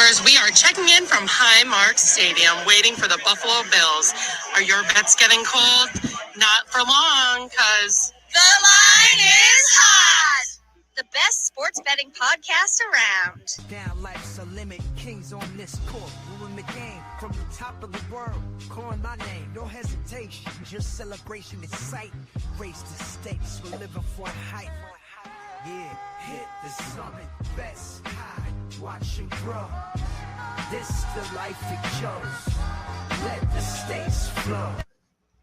Gophers, we are checking in from Highmark Stadium, waiting for the Buffalo Bills. Are your bets getting cold? Not for long, because the line is hot. The best sports betting podcast around. Down life's a limit, kings on this court, ruling the game from the top of the world. Calling my name, no hesitation, just celebration in sight. Raise the stakes, we're living for a hype. Yeah, hit the summit, best high, watch and grow. This the life it chose. Let the stakes flow.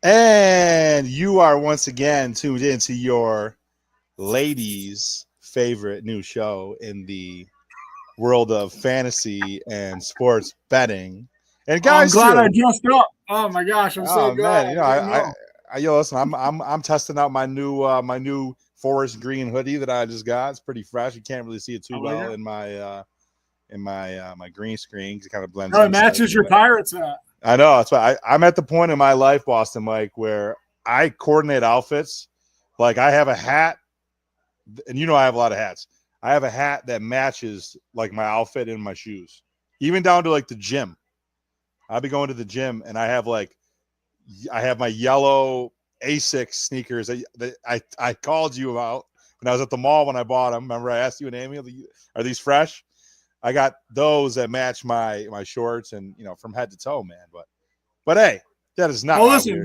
And you are once again tuned into your ladies' favorite new show in the world of fantasy and sports betting. And guys, I'm glad I dressed up. Oh my gosh, I'm so glad. Man, you know, listen, I'm testing out my new forest green hoodie that I just got. It's pretty fresh. You can't really see it too well in my my green screen. It kind of blends. Oh, it matches your Pirates hat. I know. That's why I'm at the point in my life, Boston Mike, where I coordinate outfits. Like I have a hat, and you know I have a lot of hats. I have a hat that matches like my outfit and my shoes, even down to like the gym. I'll be going to the gym, and I have my yellow Asics sneakers that I called you about when I was at the mall when I bought them. Remember I asked you and Amy, are these fresh? I got those that match my shorts and, you know, from head to toe, man. But hey, that is not. Oh, listen,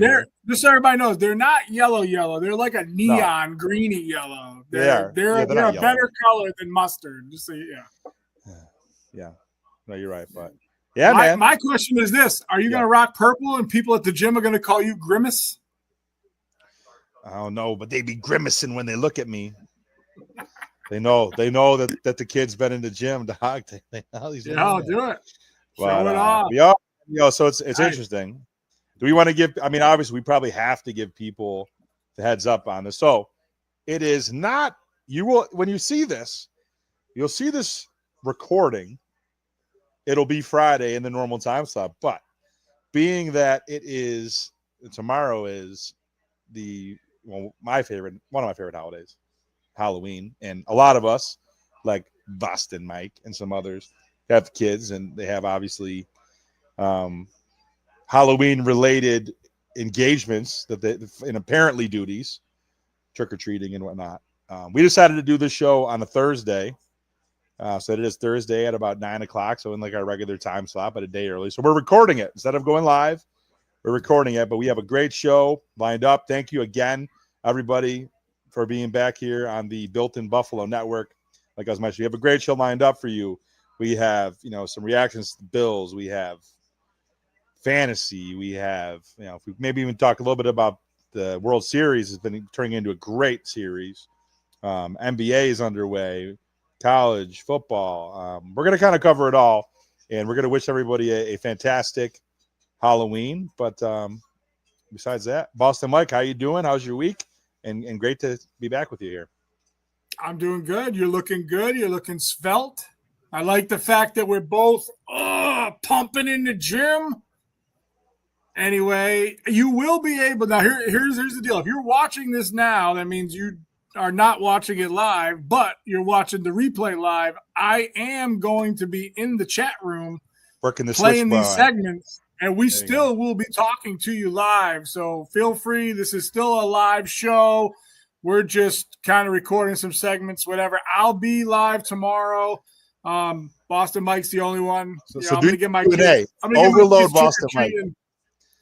just so everybody knows, they're not yellow. They're like a neon greeny yellow. They're a better color than mustard. Just so yeah. No, you're right, but yeah, man. My question is this: are you going to rock purple, and people at the gym are going to call you Grimace? I don't know, but they be grimacing when they look at me. They know that the kid's been in the gym, dog. I'll do it. But, show it off. So it's interesting. Do we want to give? I mean, obviously, we probably have to give people the heads up on this. So it is not. You will when you see this, you'll see this recording. It'll be Friday in the normal time slot, but being that tomorrow is one of my favorite holidays, Halloween, and a lot of us, like Boston Mike and some others, have kids, and they have obviously Halloween-related engagements and apparently duties, trick-or-treating and whatnot. We decided to do this show on a Thursday, so it is Thursday at about 9 o'clock, so in like our regular time slot, but a day early. So we're recording it instead of going live. We're recording it, but we have a great show lined up. Thank you again, everybody, for being back here on the Built-in Buffalo Network. Like I was mentioning, we have a great show lined up for you. We have, some reactions to the Bills. We have fantasy. We have, if we maybe even talk a little bit about the World Series has been turning into a great series. NBA is underway, college football. We're going to kind of cover it all, and we're going to wish everybody a fantastic Halloween. But besides that, Boston Mike, how you doing? How's your week? And great to be back with you here. I'm doing good. You're looking good. You're looking svelte. I like the fact that we're both pumping in the gym. Anyway, you will be able – now here's the deal. If you're watching this now, that means you are not watching it live, but you're watching the replay live. I am going to be in the chat room playing these segments. And we still will be talking to you live. So feel free. This is still a live show. We're just kind of recording some segments, whatever. I'll be live tomorrow. Boston Mike's the only one. So I'm going to get my Q&A. Overload Boston Mike.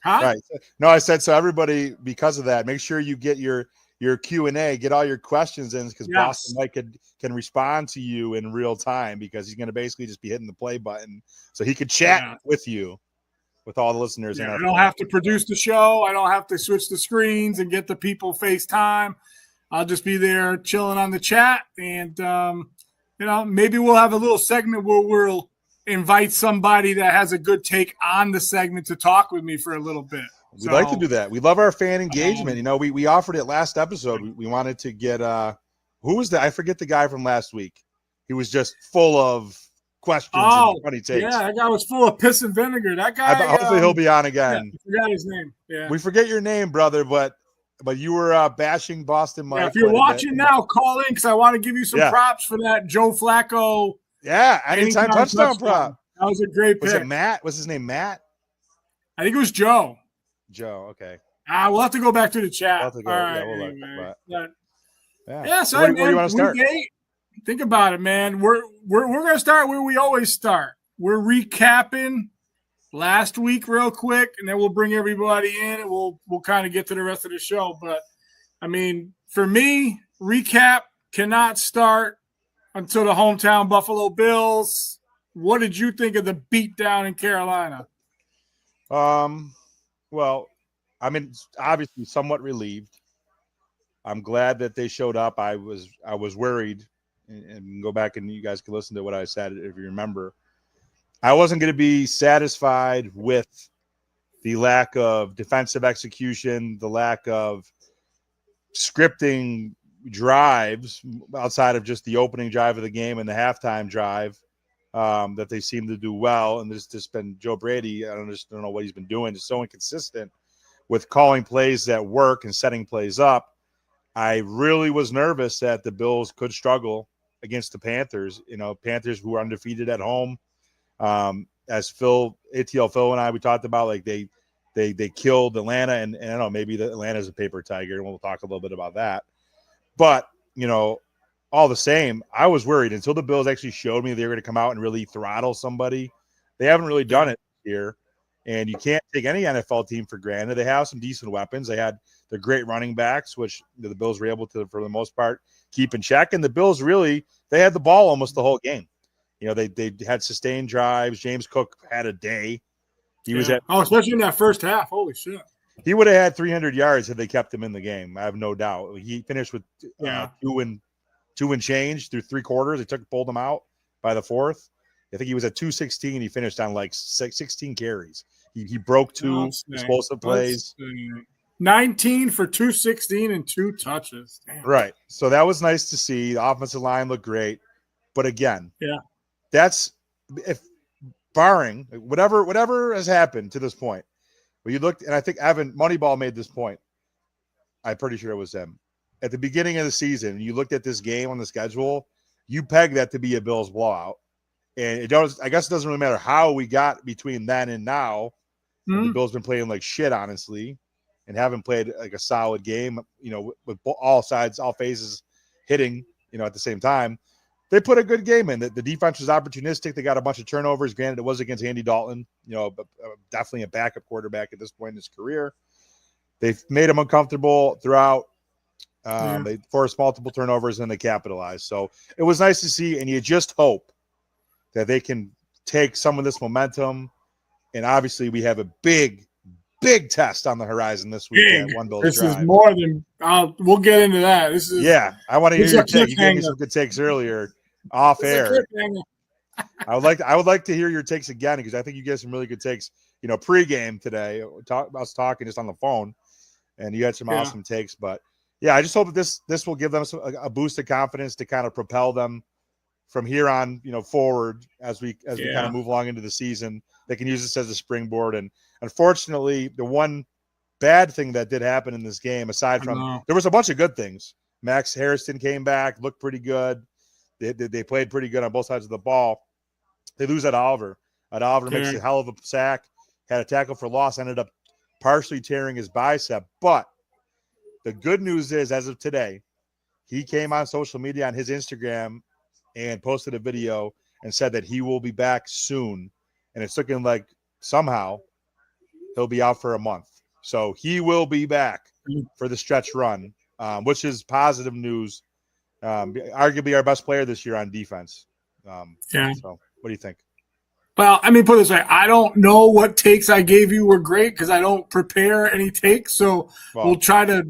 Huh? Right. No, I said so everybody, because of that, make sure you get your Q&A, get all your questions in, because Boston Mike can respond to you in real time, because he's going to basically just be hitting the play button so he could chat with you. With all the listeners. I don't have to produce the show. I don't have to switch the screens and get the people FaceTime. I'll just be there chilling on the chat. And, maybe we'll have a little segment where we'll invite somebody that has a good take on the segment to talk with me for a little bit. We'd like to do that. We love our fan engagement. We offered it last episode. We wanted to get who was that? I forget the guy from last week. He was just full of questions and funny takes. Yeah, that guy was full of piss and vinegar. That guy. Hopefully he'll be on again. I forgot his name. Yeah. We forget your name, brother, but you were bashing Boston Mike. Yeah, if you're watching now, call in, because I want to give you some props for that Joe Flacco. Yeah, anytime touchdown prop. That was a great Was pick. it Matt? Was his name Matt? I think it was Joe. Joe. Okay. We'll have to go back to the chat. We'll have to go. All Yeah, right, we'll look, anyway. but- Yeah. Yeah. So where do you want to start? Week 8. Think about it, man. We're gonna start where we always start. We're recapping last week real quick, and then we'll bring everybody in, and we'll kind of get to the rest of the show. But I mean, for me, recap cannot start until the hometown Buffalo Bills. What did you think of the beatdown in Carolina? Well, I mean, obviously somewhat relieved. I'm glad that they showed up. I was worried, and go back and you guys can listen to what I said if you remember. I wasn't going to be satisfied with the lack of defensive execution, the lack of scripting drives outside of just the opening drive of the game and the halftime drive that they seem to do well. And there's just been Joe Brady. I don't know what he's been doing. Just so inconsistent with calling plays that work and setting plays up. I really was nervous that the Bills could struggle against the Panthers. Panthers who are undefeated at home. As ATL Phil and I, we talked about, like they killed Atlanta, and I don't know, maybe Atlanta's a paper tiger, and we'll talk a little bit about that. But, all the same, I was worried until the Bills actually showed me they were going to come out and really throttle somebody. They haven't really done it here, and you can't take any NFL team for granted. They have some decent weapons. They had the great running backs, which the Bills were able to, for the most part, keep in check. And the Bills they had the ball almost the whole game. They had sustained drives. James Cook had a day. He was especially in that first half. Holy shit. He would have had 300 yards had they kept him in the game. I have no doubt. He finished with two and change through 3 quarters. They pulled him out by the 4th. I think he was at 216. He finished on like 16 carries. He broke 2 explosive plays. 19 for 216 and 2 touches. Damn. Right. So that was nice to see. The offensive line looked great. But again, that's if barring whatever has happened to this point. When you looked, and I think Evan Moneyball made this point. I'm pretty sure it was him. At the beginning of the season, you looked at this game on the schedule, you pegged that to be a Bills blowout. And I guess it doesn't really matter how we got between then and now. The Bills been playing like shit, honestly, and haven't played like a solid game, with all sides, all phases hitting, at the same time. They put a good game in. The defense was opportunistic. They got a bunch of turnovers. Granted, it was against Andy Dalton, definitely a backup quarterback at this point in his career. They've made him uncomfortable throughout. They forced multiple turnovers and they capitalized. So it was nice to see, and you just hope that they can take some of this momentum. And obviously, we have a big test on the horizon this week at One Bills This Drive. is more than we'll get into that. This is I want to hear your take. You gave me some good takes earlier off air. I would like to hear your takes again, because I think you gave some really good takes. Pregame today, I was talking just on the phone, and you had some awesome takes. But I just hope that this will give them a boost of confidence to kind of propel them from here on, forward as we kind of move along into the season. They can use this as a springboard. And unfortunately, the one bad thing that did happen in this game, aside from there was a bunch of good things. Max Harrison came back, looked pretty good. They played pretty good on both sides of the ball. They lose at Oliver. Oliver makes a hell of a sack, had a tackle for loss, ended up partially tearing his bicep. But the good news is, as of today, he came on social media on his Instagram and posted a video and said that he will be back soon. And it's looking like somehow he'll be out for a month. So he will be back for the stretch run, which is positive news. Arguably our best player this year on defense. So what do you think? Well, I mean, put it this way. I don't know what takes I gave you were great because I don't prepare any takes. So we'll try to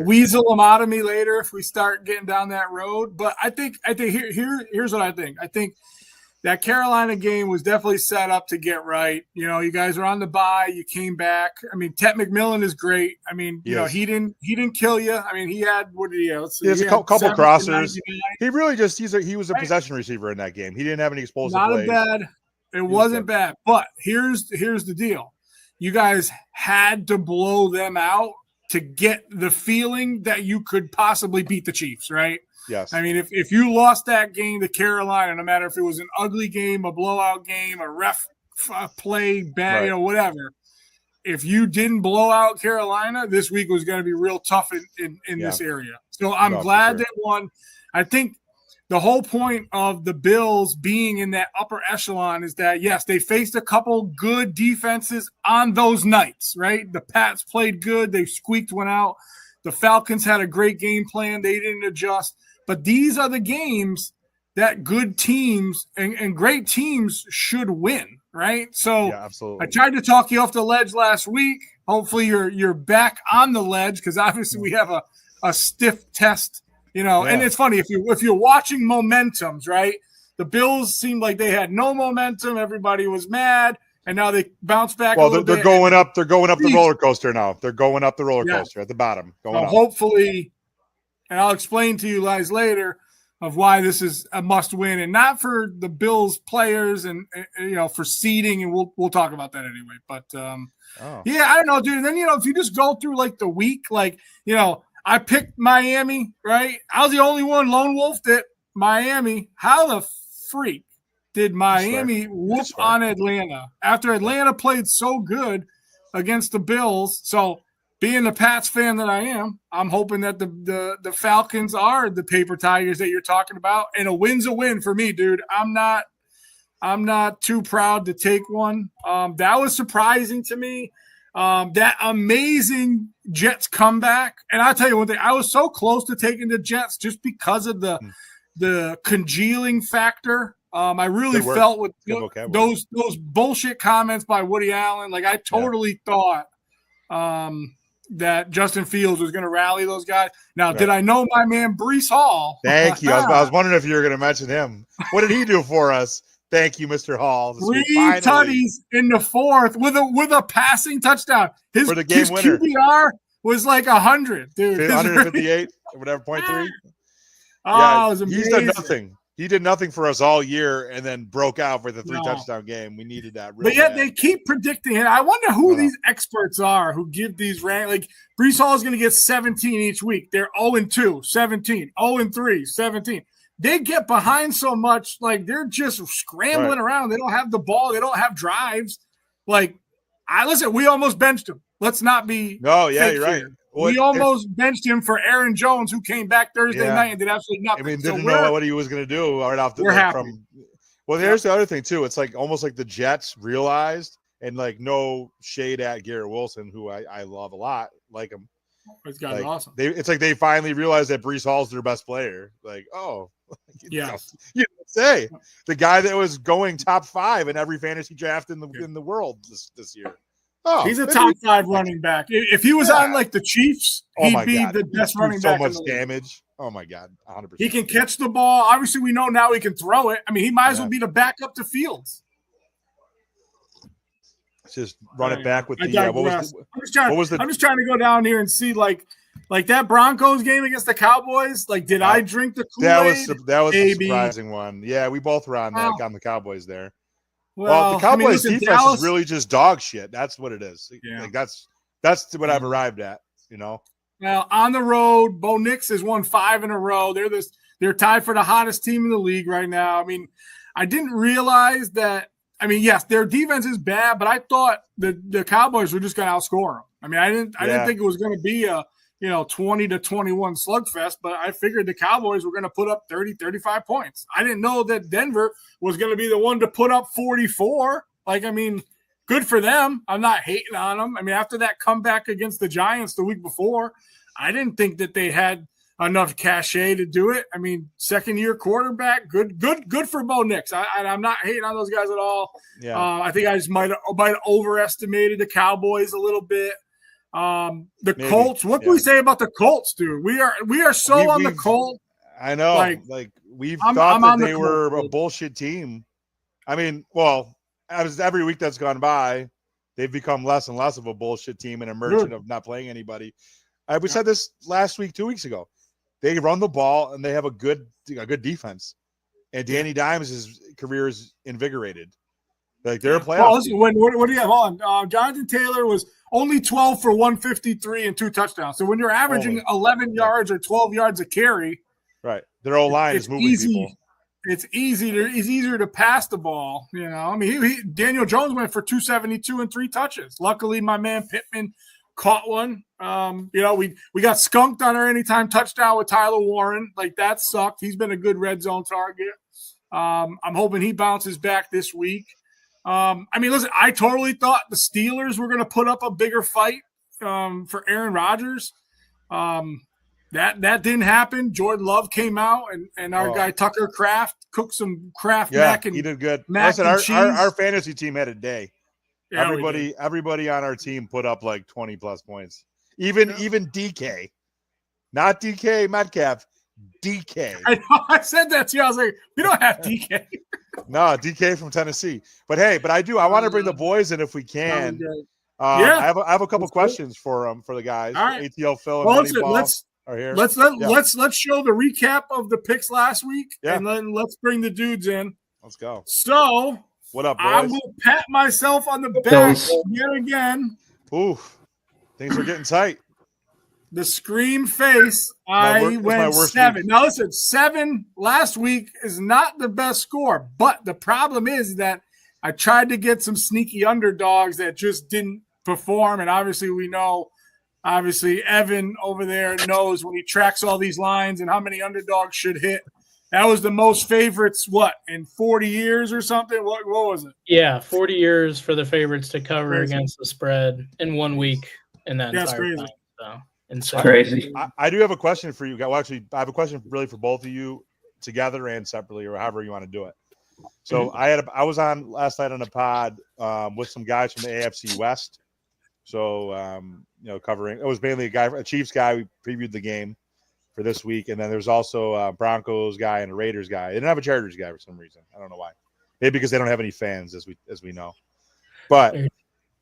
weasel them out of me later if we start getting down that road. But I think here's what I think. I think that Carolina game was definitely set up to get right. You guys are on the bye. You came back. I mean, Ted McMillan is great. I mean, he didn't kill you. I mean, he had he has a couple crossers. He really he was a possession receiver in that game. He didn't have any explosive plays. It wasn't bad. But here's the deal. You guys had to blow them out to get the feeling that you could possibly beat the Chiefs, right? Yes. I mean, if you lost that game to Carolina, no matter if it was an ugly game, a blowout game, a ref play bad, Right. you know, whatever. If you didn't blow out Carolina, this week was going to be real tough in Yeah. this area. So I'm No, for glad sure. they won. I think the whole point of the Bills being in that upper echelon is that, yes, they faced a couple good defenses on those nights, right? The Pats played good. They squeaked one out. The Falcons had a great game plan. They didn't adjust. But these are the games that good teams and great teams should win, right? So Yeah, absolutely. I tried to talk you off the ledge last week. Hopefully you're back on the ledge because obviously we have a stiff test, you know. Yeah. And it's funny if you're watching momentums, right? The Bills seemed like they had no momentum. Everybody was mad, and now they bounce back. Well, a little they're bit. going up. They're going up the roller coaster now. They're going up the roller Yeah. coaster at the bottom. Going So up. hopefully, and I'll explain to you guys later of why this is a must win, and not for the Bills players and you know, for seeding, and we'll talk about that anyway. But Oh. yeah, I don't know, dude. And then, you know, if you just go through like the week, like, you know, I picked Miami, right? I was the only one lone wolfed it. Miami. How the freak did Miami whoop That's fair. on Atlanta after Atlanta played so good against the Bills? So being the Pats fan that I am, I'm hoping that the Falcons are the paper tigers that you're talking about, and a win's a win for me, dude. I'm not too proud to take one. That was surprising to me. That amazing Jets comeback, and I'll tell you one thing: I was so close to taking the Jets just because of the congealing factor. I really Good word. felt with Good vocabulary. those bullshit comments by Woody Allen. Like I totally thought that Justin Fields was going to rally those guys. Now, Right. did I know my man Brees Hall? Thank you. I was wondering if you were going to mention him. What did he do for us? Thank you, Mr. Hall. This week, 3 finally. tutties in the fourth with a passing touchdown. His, For the game his winner. QBR was like 100, dude. It's 158 or whatever, 0.3. Oh, it was he's amazing. done nothing. He did nothing for us all year and then broke out for the 3 No. touchdown game. We needed that. Really But yet bad. they keep predicting it. I wonder who I know. these experts are who give these rank. Like Brees Hall is going to get 17 each week. They're 0-2, 17, 0-3, 17. They get behind so much, like they're just scrambling around. They don't have the ball. They don't have drives. Like, listen, we almost benched him. Let's not be. No, yeah, fake you're right. here. Well, We almost benched him for Aaron Jones, who came back Thursday Yeah. night and did absolutely I nothing. mean, So didn't we're- know what he was going to do right off the we're like, happy. from. Well, here's the other thing too. It's like almost like the Jets realized, and like no shade at Garrett Wilson, who I love a lot, like him. It's got Like, awesome. it's like they finally realized that Brees Hall's their best player. Like, oh, Yes. you don't say the guy that was going top 5 in every fantasy draft in the world this year. Oh, He's a maybe top we- 5 running back. If he was on like the Chiefs, Oh he'd my be God. the He best threw running so back. in much the league. damage. Oh my God, 100%. He can catch the ball. Obviously, we know now he can throw it. I mean, he might as well Yeah. be the backup to Fields. Just run it back with I the what digress. was the, what was the- I'm just trying to go down here and see like that Broncos game against the Cowboys. Like, did I drink the Kool-Aid? that was a Maybe. surprising one. Yeah, we both were on that on the Cowboys there. Well, the I mean, Cowboys listen, defense Dallas- is really just dog shit. That's what it is. Yeah. Like that's what I've arrived at. You know. Well, on the road, Bo Nix has won 5 in a row. They're tied for the hottest team in the league right now. I mean, I didn't realize that. I mean, yes, their defense is bad, but I thought the Cowboys were just going to outscore them. I mean, I didn't think it was going to be a 20-21 slugfest, but I figured the Cowboys were going to put up 30, 35 points. I didn't know that Denver was going to be the one to put up 44. Like, I mean, good for them. I'm not hating on them. I mean, after that comeback against the Giants the week before, I didn't think that they had enough cachet to do it. I mean, second-year quarterback, good for Bo Nix. I'm not hating on those guys at all. Yeah. I think I just might have overestimated the Cowboys a little bit. The Maybe. Colts. What can we say about the Colts, dude? We are so on the we've- Colts. I know. like, We've I'm thought that on the they were Colts, a bullshit team. I mean, well, as every week that's gone by, they've become less and less of a bullshit team and a merchant of not playing anybody. We said this last week, 2 weeks ago. They run the ball and they have a good defense. And Danny Dimes' career is invigorated. Like they're a playoff. Oh, listen, what do you have on? Jonathan Taylor was only 12 for 153 and 2 touchdowns. So when you're averaging 11 yards or 12 yards a carry, Right. Their old line it's is moving easy. people. It's easier to pass the ball. You know, I mean, Daniel Jones went for 272 and 3 touches. Luckily, my man Pittman caught one. You know, we got skunked on our anytime touchdown with Tyler Warren. Like, that sucked. He's been a good red zone target. I'm hoping he bounces back this week. I mean, listen, I totally thought the Steelers were going to put up a bigger fight for Aaron Rodgers. That didn't happen. Jordan Love came out, and our guy Tucker Kraft cooked some Kraft mac and he did good. Mac Listen, and cheese. our fantasy team had a day. Yeah, Everybody on our team put up like 20 plus points. Even DK, not DK Metcalf, DK. I know, I said that to you. I was like, we don't have DK. No, DK from Tennessee. But hey, I want to bring the boys in if we can. I have a couple questions for the guys. All right. ATL Phil and Well, Moneyball are here. Let's show the recap of the picks last week, and then let's bring the dudes in. Let's go. So, what up, boys? I will pat myself on the back yet again. Oof, things are getting tight. The scream face, I went 7. Week. Now listen, 7 last week is not the best score, but the problem is that I tried to get some sneaky underdogs that just didn't perform, and obviously we know, Evan over there knows when he tracks all these lines and how many underdogs should hit. That was the most favorites, in 40 years or something? What was it? Yeah, 40 years for the favorites to cover against the spread in 1 week in that entire crazy. time. So, It's crazy. I do have a question for you. Well, actually, I have a question really for both of you together and separately, or however you want to do it. So I was on last night on a pod with some guys from the AFC West. So covering, it was mainly a Chiefs guy. We previewed the game for this week, and then there's also a Broncos guy and a Raiders guy. They didn't have a Chargers guy for some reason. I don't know why. Maybe because they don't have any fans, as we know. But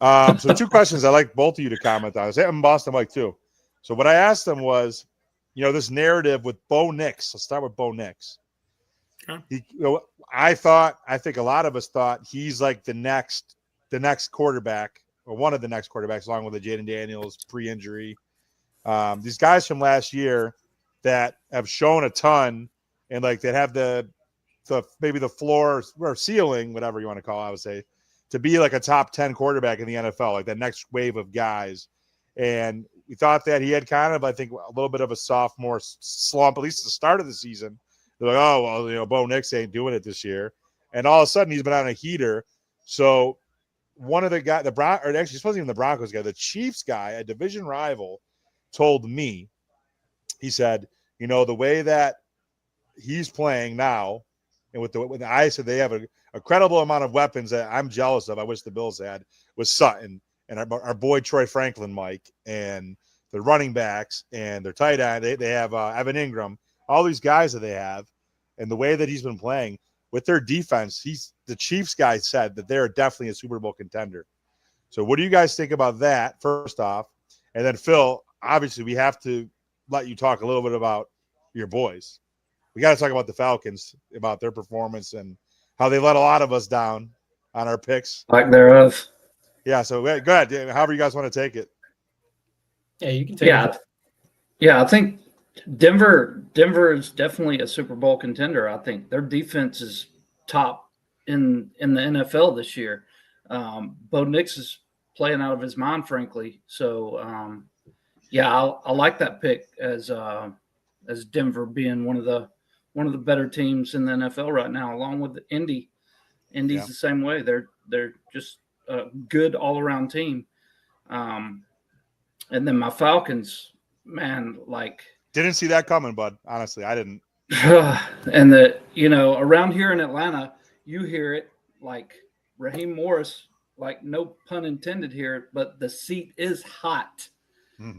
so 2 questions I'd like both of you to comment on. I'm Boston Mike too. So what I asked them was, this narrative with Bo Nix. Let's start with Bo Nix. Okay. I think a lot of us thought he's like the next quarterback, or one of the next quarterbacks, along with the Jaden Daniels pre-injury. These guys from last year that have shown a ton, and like that have the maybe the floor or ceiling, whatever you want to call it, I would say, to be like a top 10 quarterback in the NFL, like that next wave of guys. And we thought that he had kind of, I think, a little bit of a sophomore slump, at least at the start of the season. They're like, oh, well, Bo Nix ain't doing it this year. And all of a sudden, he's been on a heater. So one of the guys, actually, it wasn't even the Broncos guy, the Chiefs guy, a division rival, told me, he said, the way that he's playing now, and with the I said they have a credible amount of weapons that I'm jealous of, I wish the Bills had, was Sutton and our boy Troy Franklin, Mike, and the running backs and their tight end. They have Evan Ingram, all these guys that they have, and the way that he's been playing with their defense, the Chiefs guy said that they're definitely a Super Bowl contender. So what do you guys think about that, first off? And then, Phil, obviously we have to let you talk a little bit about your boys. We got to talk about the Falcons, about their performance and how they let a lot of us down on our picks. Like thereof. Yeah, so go ahead. However you guys want to take it. Yeah, you can take it. Yeah, I think Denver is definitely a Super Bowl contender. I think their defense is top in the NFL this year. Bo Nix is playing out of his mind, frankly. So, I like that pick as Denver being one of the better teams in the NFL right now, along with Indy. Indy's the same way. They're just a good all around team. And then my Falcons, man, didn't see that coming, bud. Honestly, I didn't. And around here in Atlanta, you hear it like Raheem Morris, like no pun intended here, but the seat is hot.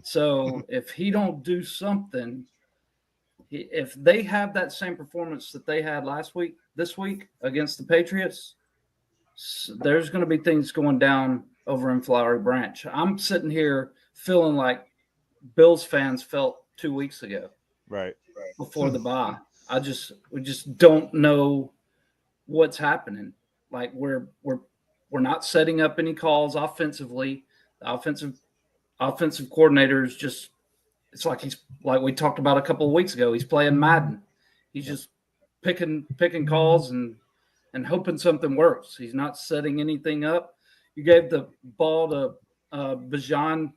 So if he don't do something, if they have that same performance that they had this week against the Patriots, there's going to be things going down over in Flowery Branch. I'm sitting here feeling like Bills fans felt 2 weeks ago, right before the bye. We just don't know what's happening. Like we're not setting up any calls offensively. The offensive coordinator is just, it's like we talked about a couple of weeks ago. He's playing Madden. He's just picking calls and hoping something works. He's not setting anything up. You gave the ball to Bijan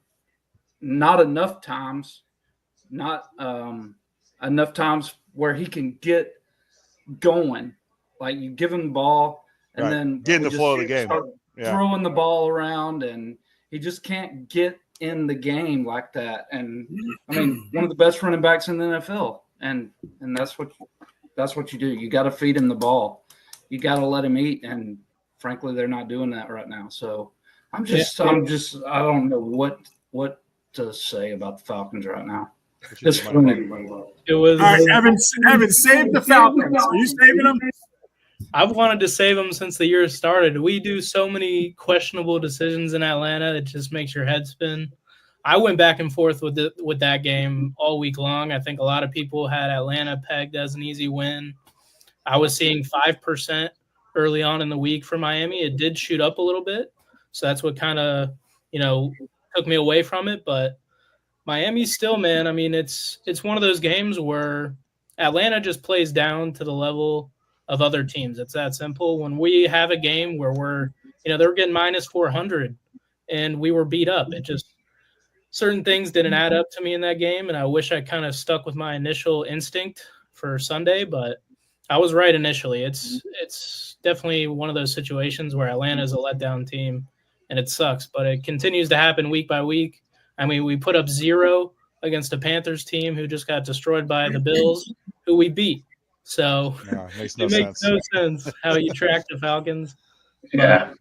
not enough times where he can get going. Like you give him the ball and then get in the flow of the game. Throwing the ball around, and he just can't get in the game like that. And I mean, one of the best running backs in the NFL, and that's what you do. You got to feed him the ball. You got to let him eat, and frankly, they're not doing that right now. So I don't know what to say about the Falcons right now. It was all right, Evan, save the Falcons. Are you saving them? I've wanted to save them since the year started. We do so many questionable decisions in Atlanta. It just makes your head spin. I went back and forth with that game all week long. I think a lot of people had Atlanta pegged as an easy win. I was seeing 5% early on in the week for Miami. It did shoot up a little bit. So that's what kind of, took me away from it. But Miami still, man, I mean, it's one of those games where Atlanta just plays down to the level of other teams. It's that simple. When we have a game where we're, they're getting minus 400 and we were beat up, it just, certain things didn't add up to me in that game. And I wish I kind of stuck with my initial instinct for Sunday, but I was right initially. It's definitely one of those situations where Atlanta is a letdown team and it sucks, but it continues to happen week by week. I mean, we put up 0 against a Panthers team who just got destroyed by the Bills, who we beat. So it makes no sense how you track the Falcons. Yeah.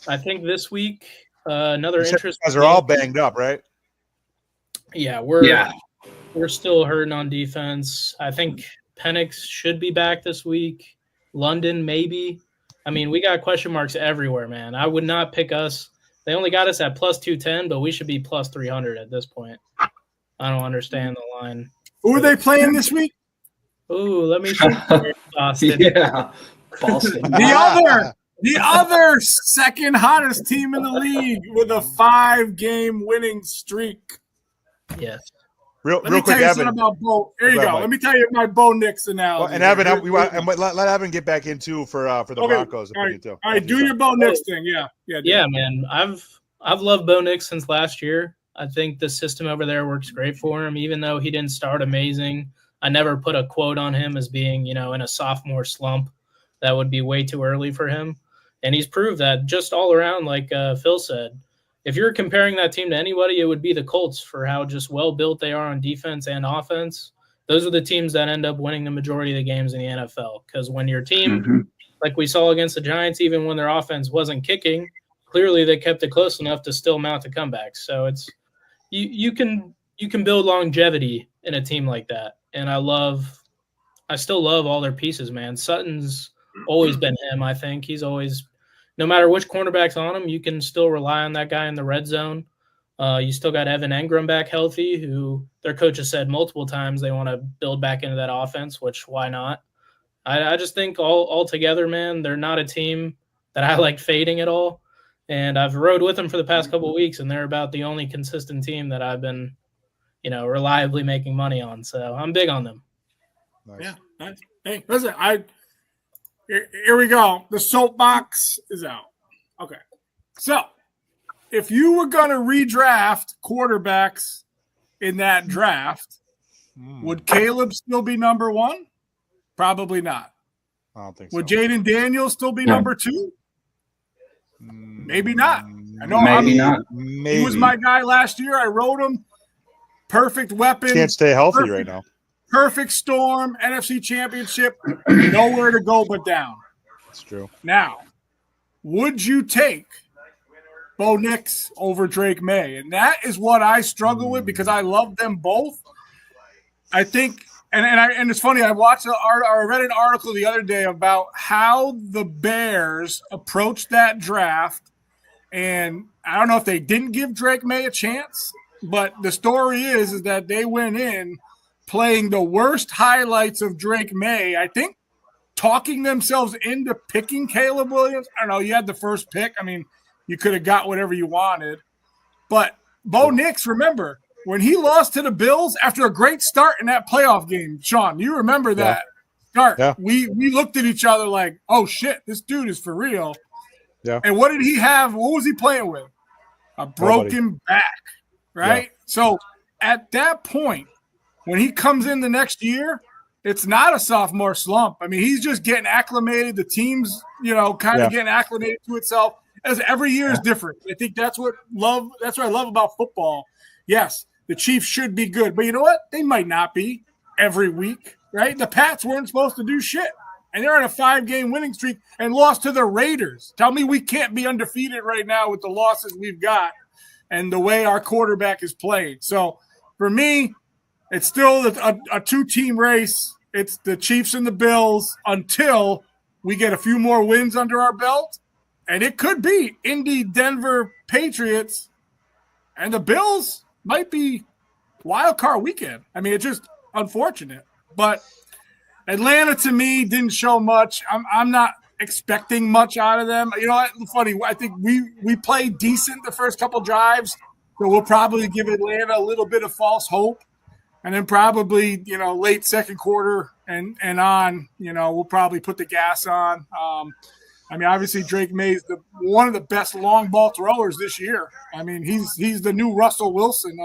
But I think this week, another interesting. Guys are all banged up, right? Yeah, we're still hurting on defense. I think Penix should be back this week. London, maybe. I mean, we got question marks everywhere, man. I would not pick us. They only got us at plus 210, but we should be plus 300 at this point. I don't understand the line. Who are they playing this week? Ooh, let me see. Boston. Yeah, Boston. The other second hottest team in the league with a 5-game winning streak. Yes. Real Let me quick, tell you Evan. something about Bo. Here you go. Mike. Let me tell you my Bo Nix analogy. And Evan, let Evan get back into for the Broncos. All right, do your Bo Nix thing. Yeah, man. I've loved Bo Nix since last year. I think the system over there works great for him, even though he didn't start amazing. I never put a quote on him as being, in a sophomore slump. That would be way too early for him. And he's proved that just all around, like Phil said. If you're comparing that team to anybody, it would be the Colts for how just well-built they are on defense and offense. Those are the teams that end up winning the majority of the games in the NFL. Because when your team, like we saw against the Giants, even when their offense wasn't kicking, clearly they kept it close enough to still mount the comebacks. So it's you can build longevity in a team like that. And I still love all their pieces, man. Sutton's always been him, I think. He's always – no matter which cornerback's on him, you can still rely on that guy in the red zone. You still got Evan Engram back healthy, who their coach has said multiple times they want to build back into that offense, which why not? I just think all together, man, they're not a team that I like fading at all. And I've rode with them for the past couple of weeks, and they're about the only consistent team that I've been, reliably making money on. So I'm big on them. Nice. Yeah. Nice. Hey, listen, here we go. The soapbox is out. Okay. So, if you were going to redraft quarterbacks in that draft, would Caleb still be number 1? Probably not. I don't think so. Would Jaden Daniels still be number 2? Maybe not. I know. Not. He was my guy last year. I wrote him. Perfect weapon. Can't stay healthy right now. Perfect storm, NFC Championship, nowhere to go but down. That's true. Now, would you take Bo Nix over Drake May? And that is what I struggle with because I love them both. I think, and it's funny, I read an article the other day about how the Bears approached that draft, and I don't know if they didn't give Drake May a chance, but the story is that they went in playing the worst highlights of Drake May, I think talking themselves into picking Caleb Williams. I don't know, you had the first pick. I mean, you could have got whatever you wanted. But Bo Nix, remember, when he lost to the Bills after a great start in that playoff game, Sean, you remember that? start. Yeah. We looked at each other like, oh shit, this dude is for real. Yeah. And what did he have? What was he playing with? A broken back, right? Yeah. So at that point, when he comes in the next year, it's not a sophomore slump. I mean, he's just getting acclimated. The team's, kind of getting acclimated to itself. As every year is different. I think that's what I love about football. Yes, the Chiefs should be good, but you know what? They might not be every week, right? The Pats weren't supposed to do shit, and they're on a 5-game winning streak and lost to the Raiders. Tell me we can't be undefeated right now with the losses we've got and the way our quarterback is playing. So for me, it's still a 2-team race. It's the Chiefs and the Bills until we get a few more wins under our belt. And it could be Indy, Denver, Patriots, and the Bills might be wild card weekend. I mean, it's just unfortunate. But Atlanta, to me, didn't show much. I'm not expecting much out of them. You know what? Funny, I think we played decent the first couple drives, so we'll probably give Atlanta a little bit of false hope. And then probably, late second quarter and on, we'll probably put the gas on. I mean, obviously Drake May's one of the best long ball throwers this year. I mean, he's the new Russell Wilson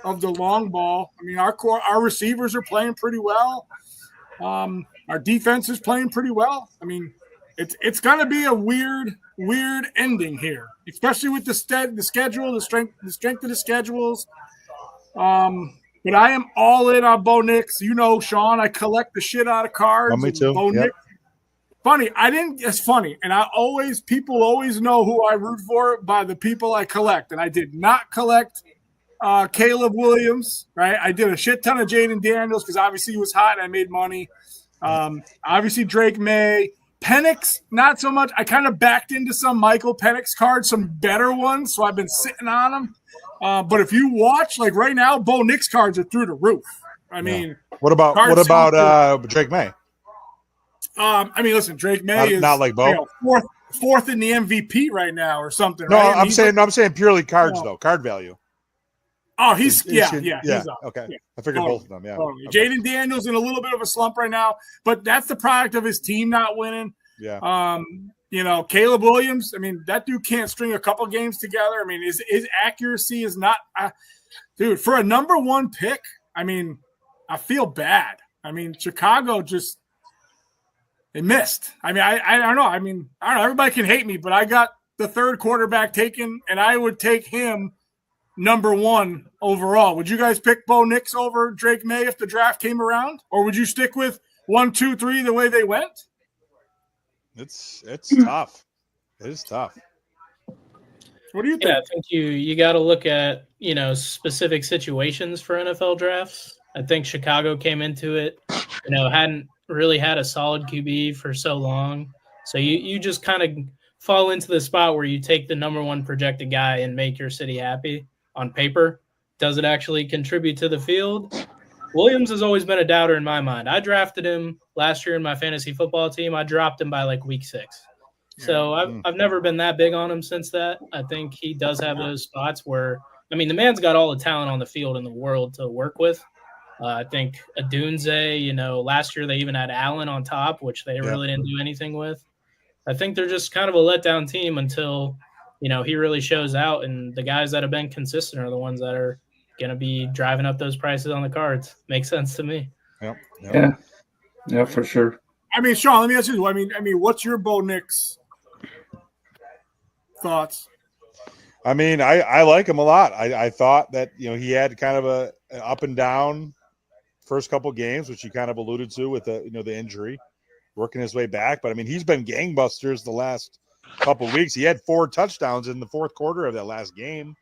of the long ball. I mean, our receivers are playing pretty well. Our defense is playing pretty well. I mean, it's going to be a weird ending here, especially with the schedule, the strength of the schedules. But I am all in on Bo Nix. Sean, I collect the shit out of cards. Me too. Bo Nix. Funny, it's funny. And people always know who I root for by the people I collect. And I did not collect Caleb Williams, right? I did a shit ton of Jaden Daniels because obviously he was hot and I made money. Obviously Drake May. Penix, not so much. I kind of backed into some Michael Penix cards, some better ones, so I've been sitting on them. But if you watch, like right now, Bo Nix cards are through the roof. I mean, what about Drake May? I mean, listen, Drake May is not like Bo. Fourth in the MVP right now or something. No, right? I'm saying purely cards though, card value. Oh, he's He's up. Okay, yeah. I figured both of them. Yeah, totally. Okay. Jaden Daniels in a little bit of a slump right now, but that's the product of his team not winning. Yeah. Caleb Williams. I mean, that dude can't string a couple games together. I mean, his accuracy is not, dude. For a number 1 pick, I mean, I feel bad. I mean, Chicago just they missed. I mean, I don't know. I mean, I don't know. Everybody can hate me, but I got the third quarterback taken, and I would take him number 1 overall. Would you guys pick Bo Nix over Drake May if the draft came around, or would you stick with 1, 2, 3 the way they went? It's tough. It is tough. What do you think? Yeah, I think you got to look at specific situations for NFL drafts. I think Chicago came into it, hadn't really had a solid QB for so long, so you just kind of fall into the spot where you take the number 1 projected guy and make your city happy on paper. Does it actually contribute to the field? Williams has always been a doubter in my mind. I drafted him last year in my fantasy football team. I dropped him by like week 6. So I've never been that big on him since that. I think he does have those spots where, I mean, the man's got all the talent on the field in the world to work with. I think Adunze, last year they even had Allen on top, which they really didn't do anything with. I think they're just kind of a letdown team until, he really shows out. And the guys that have been consistent are the ones that are going to be driving up those prices on the cards. Makes sense to me. Yep. Yeah, for sure. I mean, Sean, let me ask you. I mean, what's your Bo Nix thoughts? I mean, I like him a lot. I thought that he had kind of an up and down first couple games, which you kind of alluded to with the injury, working his way back. But I mean, he's been gangbusters the last couple weeks. He had 4 touchdowns in the fourth quarter of that last game.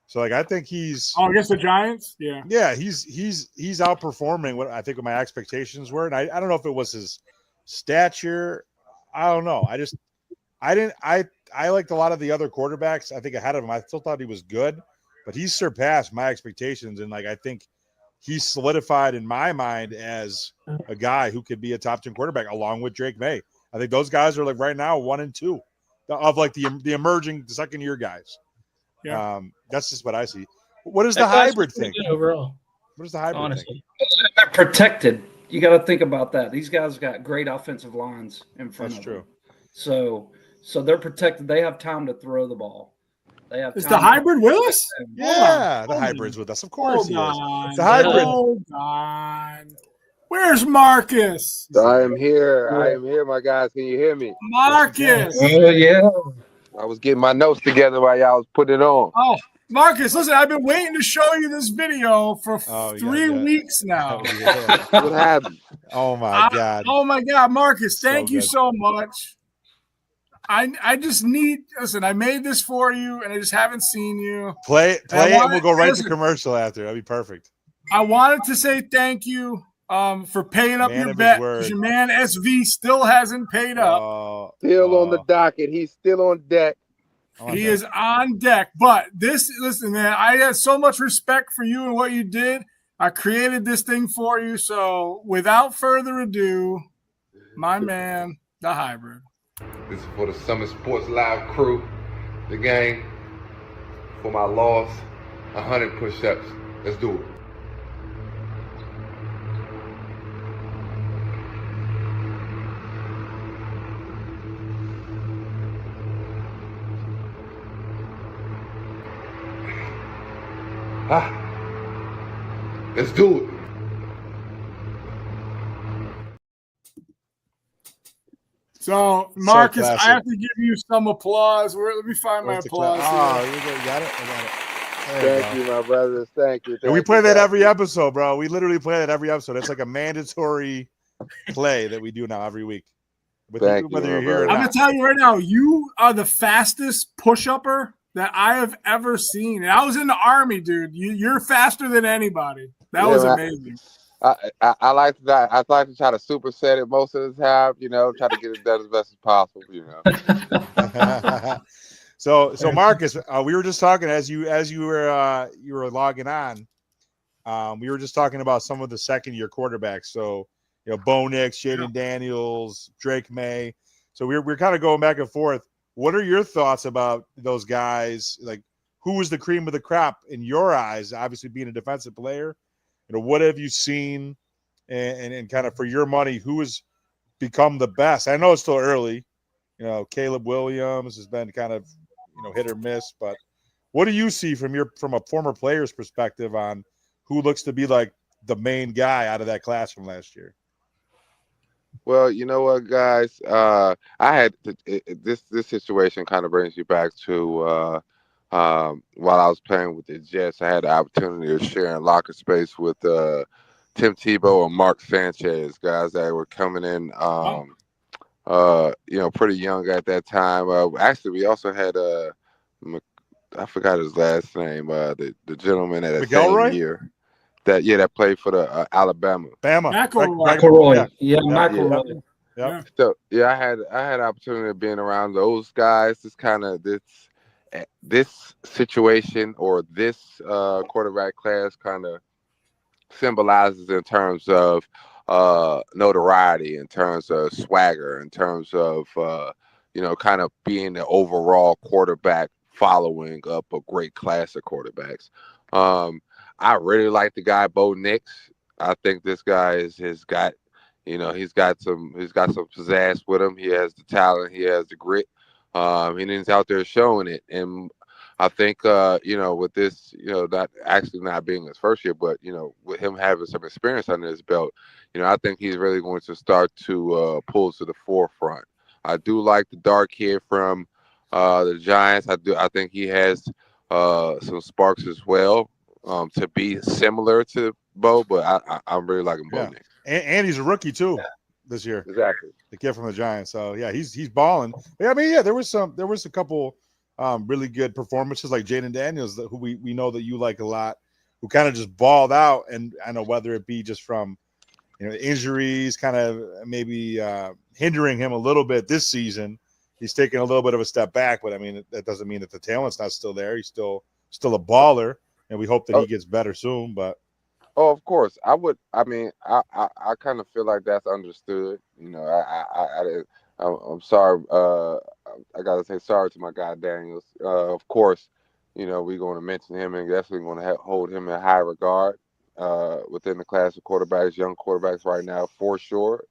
So I think he's against the Giants. Yeah, he's outperforming what I think my expectations were. And I don't know if it was his stature. I don't know. I liked a lot of the other quarterbacks I think ahead of him. I still thought he was good, but he's surpassed my expectations. And I think he's solidified in my mind as a guy who could be a top 10 quarterback along with Drake May. I think those guys are right now 1 and 2 of the emerging second year guys. Yeah. That's just what I see. What is the hybrid thing overall? What is the hybrid honestly thing? They're protected. you got to think about that. These guys got great offensive lines in front That's of true. them. So they're protected. They have time to throw the ball. They have Is time the to- hybrid with us? Yeah, the Hold on. hybrid's with us. Of course he is. Hold It's a on. hybrid. Hold on. Where's Marcus? I am here. I am here, my guys. Can you hear me? Marcus. Yeah. I was getting my notes together while y'all was putting it on. Oh, Marcus, listen, I've been waiting to show you this video for Oh, you 3 got that. weeks now. Oh, yeah. What happened? Oh my God. Oh my God, Marcus, So thank you good. so much. I just need listen, I made this for you and I just haven't seen you. Play it, I and wanted- we'll go right to listen. commercial after. That'd be perfect. I wanted to say thank you for paying up Man your of his bet word. because your man SV still hasn't paid up. Oh, Still on the docket. He's still on deck. He is on deck. But listen, man, I had so much respect for you and what you did. I created this thing for you. So without further ado, my man, the hybrid. This is for the Summer Sports Live crew, the gang, for my loss, 100 push-ups. Let's do it. Let's do it. So, Marcus, I classic. have to give you some applause. Let me find my Where's the applause. clap? here. You got it? I got it. There Thank you you, go. my brothers. Thank you. And we Thank play you, that guys. every episode, bro. We literally play that every episode. It's like a mandatory play that we do now every week. Thank you, whether my you're here or brother. I'm not. gonna tell you right now, you are the fastest push-upper that I have ever seen. And I was in the army, dude. You're faster than anybody. That Yeah, was man. amazing. I like to I like to try to superset it most of the time, try to get it done as best as possible, So Marcus, we were just talking as you were logging on. We were just talking about some of the second-year quarterbacks. So Bo Nix, Jaden Daniels, Drake May. So we're kind of going back and forth. What are your thoughts about those guys? Like, who was the cream of the crop in your eyes? Obviously, being a defensive player, what have you seen, and kind of for your money, who has become the best? I know it's still early. Caleb Williams has been kind of hit or miss, but what do you see from a former player's perspective on who looks to be like the main guy out of that class from last year? Well, you know what, guys? I had this situation kind of brings you back to while I was playing with the Jets. I had the opportunity of sharing locker space with Tim Tebow and Mark Sanchez, guys that were coming in, pretty young at that time. Actually, we also had I forgot his last name, the gentleman at that McElroy? same year. That played for the Alabama. McElroy. Yeah, McElroy. Yep. So I had opportunity of being around those guys. This kind of this situation or this quarterback class kind of symbolizes in terms of notoriety, in terms of swagger, in terms of kind of being the overall quarterback following up a great class of quarterbacks. I really like the guy Bo Nix. I think this guy has got some pizzazz with him. He has the talent, he has the grit. And he's out there showing it. And I think with this, not being his first year, but with him having some experience under his belt, I think he's really going to start to pull to the forefront. I do like the dark kid from the Giants. I think he has some sparks as well. To be similar to Bo, but I'm really liking Bo Nix. And he's a rookie too this year. Exactly. The kid from the Giants. So yeah, he's balling. Yeah, I mean, there was a couple really good performances like Jaden Daniels who we know that you like a lot, who kind of just balled out. And I know whether it be just from injuries kind of maybe hindering him a little bit this season. He's taking a little bit of a step back, but I mean that doesn't mean that the talent's not still there. He's still a baller. And we hope that he gets better soon. But of course, I kind of feel like that's understood. I'm sorry. I gotta say sorry to my guy Daniels. Of course, we're going to mention him and definitely going to hold him in high regard. within the class of quarterbacks, young quarterbacks right now, for sure.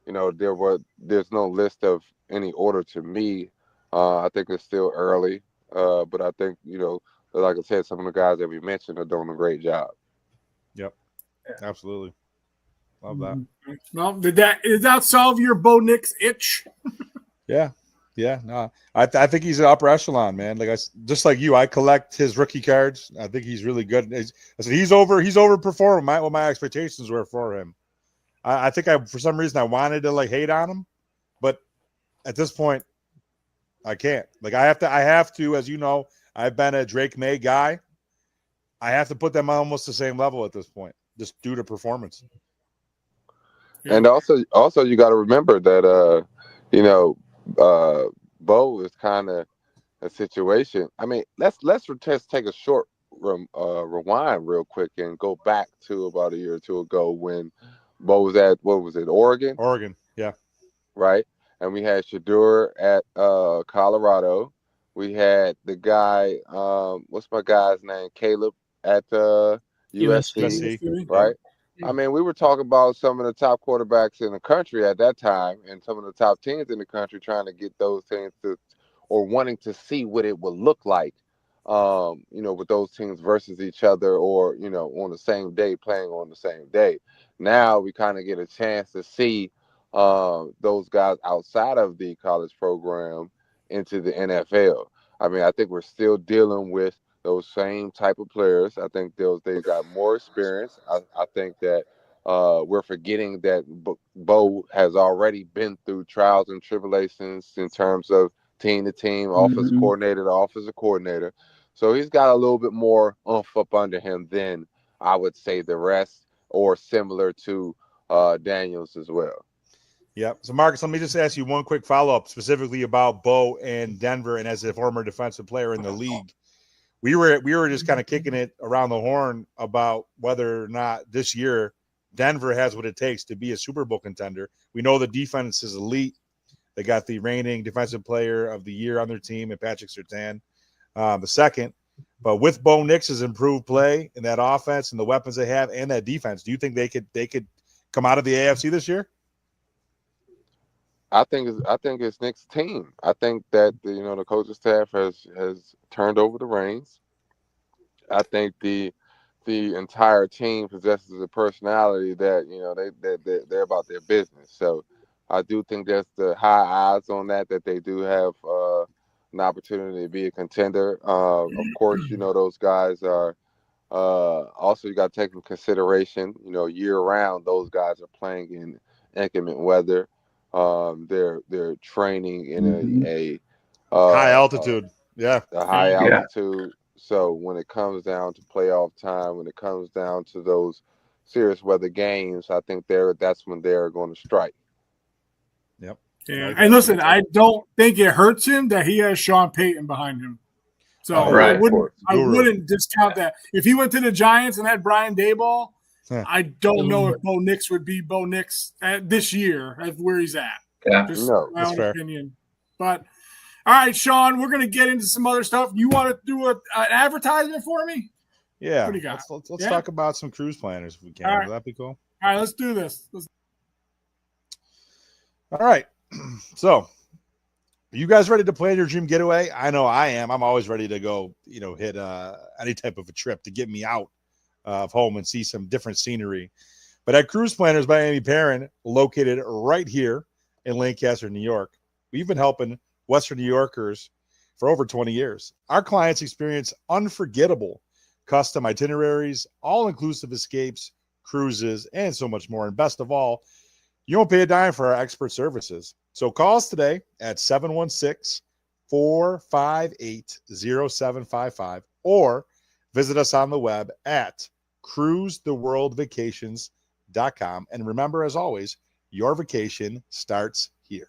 There's no list of any order to me. I think it's still early, but I think like I said, some of the guys that we mentioned are doing a great job. Yep, absolutely. Love that. Well, did that solve your Bo Nix itch? Yeah. No, I think he's an upper echelon, man. Just like you, I collect his rookie cards. I think he's really good. I said he's overperforming what my expectations were for him. I think for some reason I wanted to hate on him, but at this point, I can't. I have to, as you know, I've been a Drake May guy. I have to put them on almost the same level at this point, just due to performance. And also you got to remember that Bo is kind of a situation. I mean, let's just take a short rewind real quick and go back to about a year or two ago when Bo was at, what was it, Oregon? Oregon, yeah. Right? And we had Shedeur at Colorado. We had the guy, what's my guy's name? Caleb at USC, right? I mean, we were talking about some of the top quarterbacks in the country at that time and some of the top teams in the country trying to get those teams or wanting to see what it would look like, with those teams versus each other or, on the same day, playing on the same day. Now we kind of get a chance to see those guys outside of the college program into the NFL. I mean, I think we're still dealing with those same type of players. I think they got more experience. I think that we're forgetting that Bo has already been through trials and tribulations in terms of team to team, offensive coordinator to offensive coordinator. So he's got a little bit more oomph up under him than I would say the rest, or similar to Daniels as well. Yep. So, Marcus, let me just ask you one quick follow-up specifically about Bo and Denver, and as a former defensive player in the league. We were just kind of kicking it around the horn about whether or not this year Denver has what it takes to be a Super Bowl contender. We know the defense is elite. They got the reigning defensive player of the year on their team, and Patrick Surtain, the second. But with Bo Nix's improved play and that offense and the weapons they have and that defense, do you think they could come out of the AFC this year? I think it's Nick's team. I think that the coaching staff has turned over the reins. I think the entire team possesses a personality that they're about their business. So I do think there's the high odds on that they do have an opportunity to be a contender. Of course, those guys are also, you got to take into consideration, year round, those guys are playing in inclement weather. They're training in a high altitude. A high altitude. So when it comes down to playoff time, when it comes down to those serious weather games, I think that's when they're going to strike. Yep. Yeah. And listen, I don't think it hurts him that he has Sean Payton behind him. So I wouldn't discount that. If he went to the Giants and had Brian Daboll, I don't know if Bo Nix would be Bo Nix this year at where he's at. Yeah, just my own opinion. But all right, Sean, we're going to get into some other stuff. You want to do an advertisement for me? Yeah. What do you got? Let's talk about some cruise planners if we can. Right. Would that be cool? All right, let's do this. All right. So, are you guys ready to plan your dream getaway? I know I am. I'm always ready to go, hit any type of a trip to get me out of home and see some different scenery. But at Cruise Planners by Amy Perrin, located right here in Lancaster, New York, we've been helping Western New Yorkers for over 20 years. Our clients experience unforgettable custom itineraries, all-inclusive escapes, cruises, and so much more. And best of all, you won't pay a dime for our expert services. So call us today at 716-458-0755 or visit us on the web at cruisetheworldvacations.com. And remember, as always, your vacation starts here.